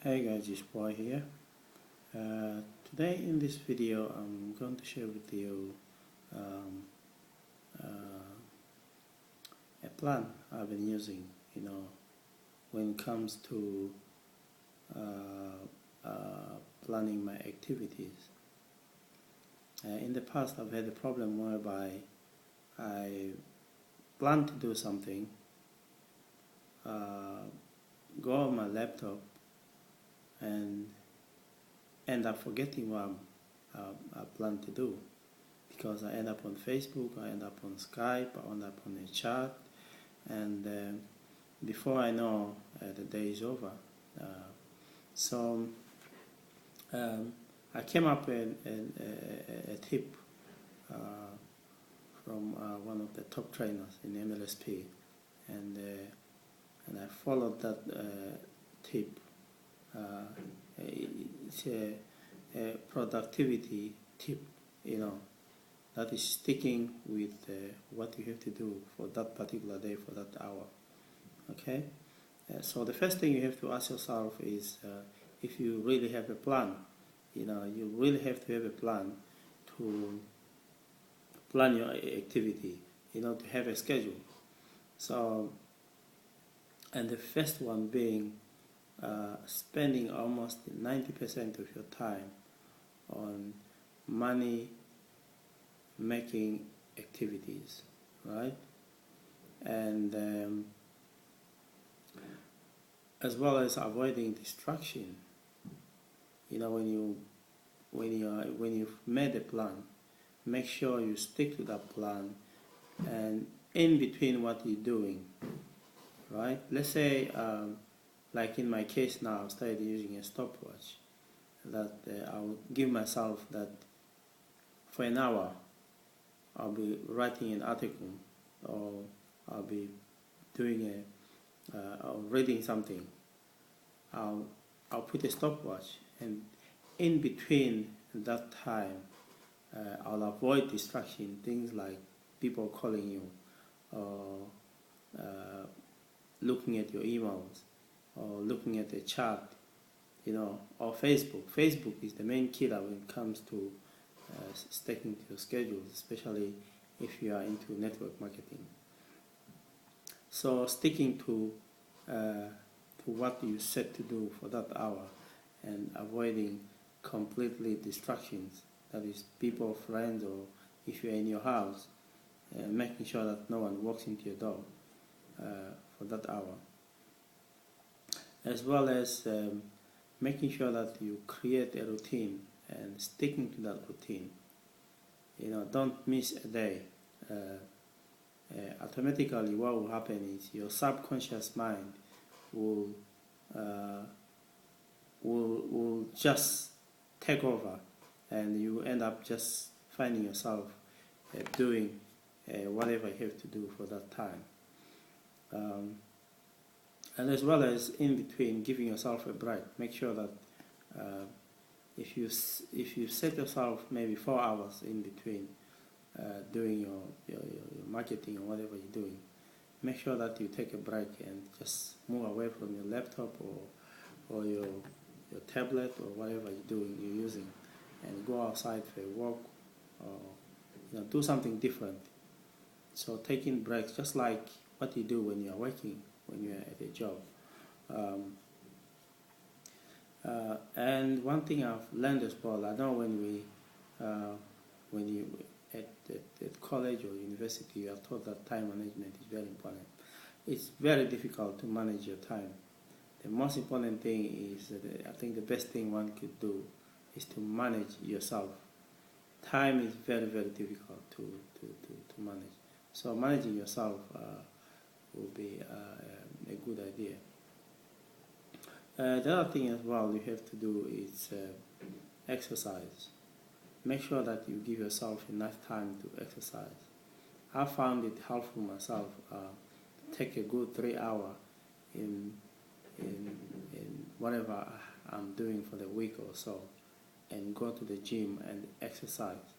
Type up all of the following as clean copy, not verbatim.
Hey guys, it's boy here. Today in this video I'm going to share with you um, a plan I've been using, when it comes to planning my activities. In the past I've had a problem whereby I plan to do something, go on my laptop and end up forgetting what I plan to do, because I end up on Facebook, I end up on Skype, I end up on a chat, and before I know, the day is over. So I came up with a tip from one of the top trainers in MLSP, and I followed that tip. It's a productivity tip, that is sticking with what you have to do for that particular day, for that hour. Okay? So the first thing you have to ask yourself is if you really have a plan. You really have to have a plan to plan your activity, to have a schedule. So, and the first one being spending almost 90% of your time on money making activities, right? And as well as avoiding distraction. When you've made a plan, make sure you stick to that plan, and in between what you're doing, right? Let's say like in my case now, I've started using a stopwatch that I'll give myself that for an hour I'll be writing an article, or I'll be doing or reading something. I'll put a stopwatch, and in between that time I'll avoid distraction, things like people calling you, or looking at your emails, or looking at the chat, or Facebook. Facebook is the main killer when it comes to sticking to your schedules, especially if you are into network marketing. So sticking to what you set to do for that hour, and avoiding completely distractions, that is people, friends, or if you're in your house, making sure that no one walks into your door for that hour, as well as making sure that you create a routine and sticking to that routine. Don't miss a day. Automatically what will happen is your subconscious mind will just take over, and you end up just finding yourself doing whatever you have to do for that time. And as well as in between, giving yourself a break. Make sure that if you set yourself maybe 4 hours in between doing your marketing or whatever you're doing, make sure that you take a break and just move away from your laptop or your tablet or whatever you're using, and go outside for a walk, or do something different. So taking breaks, just like what you do when you're working, when you're at a job. And one thing I've learned as well, I know when you at college or university, you are taught that time management is very important. It's very difficult to manage your time. The most important thing is that I think the best thing one could do is to manage yourself. Time is very, very difficult to manage. So managing yourself will be a good idea. The other thing as well you have to do is exercise. Make sure that you give yourself enough time to exercise. I found it helpful myself. Take a good 3 hours in whatever I'm doing for the week or so, and go to the gym and exercise,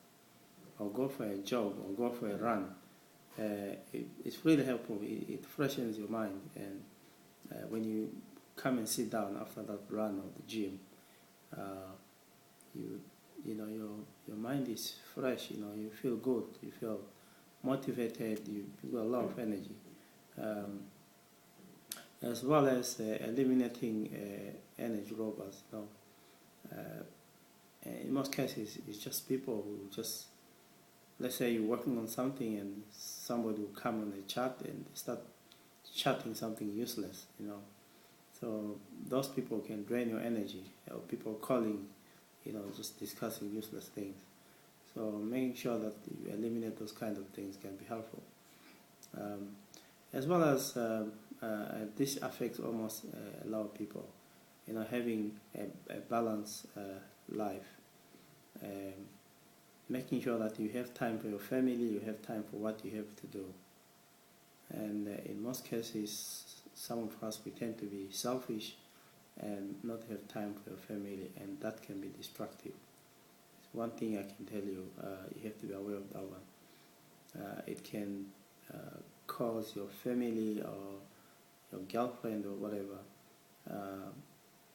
or go for a jog, or go for a run. It's really helpful. It freshens your mind, and when you come and sit down after that run or the gym, you know your mind is fresh. You feel good. You feel motivated. You got a lot of energy, as well as eliminating energy robbers. In most cases, it's just people who just, let's say you're working on something and somebody will come on the chat and start chatting something useless. So those people can drain your energy, or people calling, just discussing useless things. So making sure that you eliminate those kind of things can be helpful. As well as this affects almost a lot of people, having a balanced life, making sure that you have time for your family, you have time for what you have to do. And in most cases, some of us, we tend to be selfish and not have time for your family, and that can be destructive. One thing I can tell you, you have to be aware of that one. It can cause your family or your girlfriend or whatever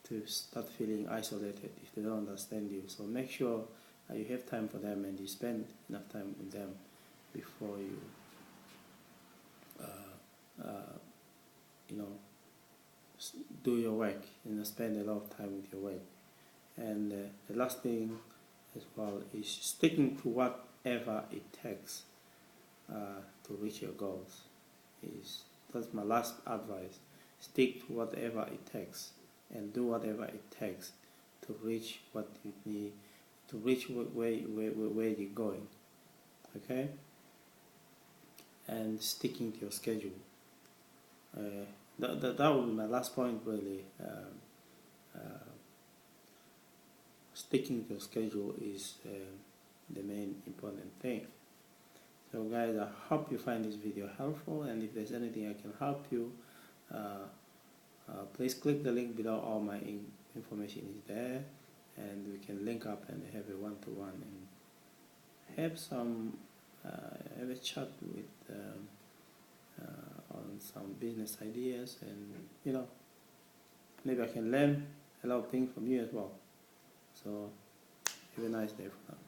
to start feeling isolated if they don't understand you. So make sure you have time for them and you spend enough time with them before you do your work, spend a lot of time with your work. And the last thing as well is sticking to whatever it takes to reach your goals. That's my last advice. Stick to whatever it takes and do whatever it takes to reach what you need, to reach where you're going. Okay? And sticking to your schedule. That would be my last point, really. Sticking to your schedule is the main important thing. So guys, I hope you find this video helpful, and if there's anything I can help you, please click the link below. All my information is there, and we can link up and have a one-to-one and have a chat with on some business ideas, and maybe I can learn a lot of things from you as well. So have a nice day for now.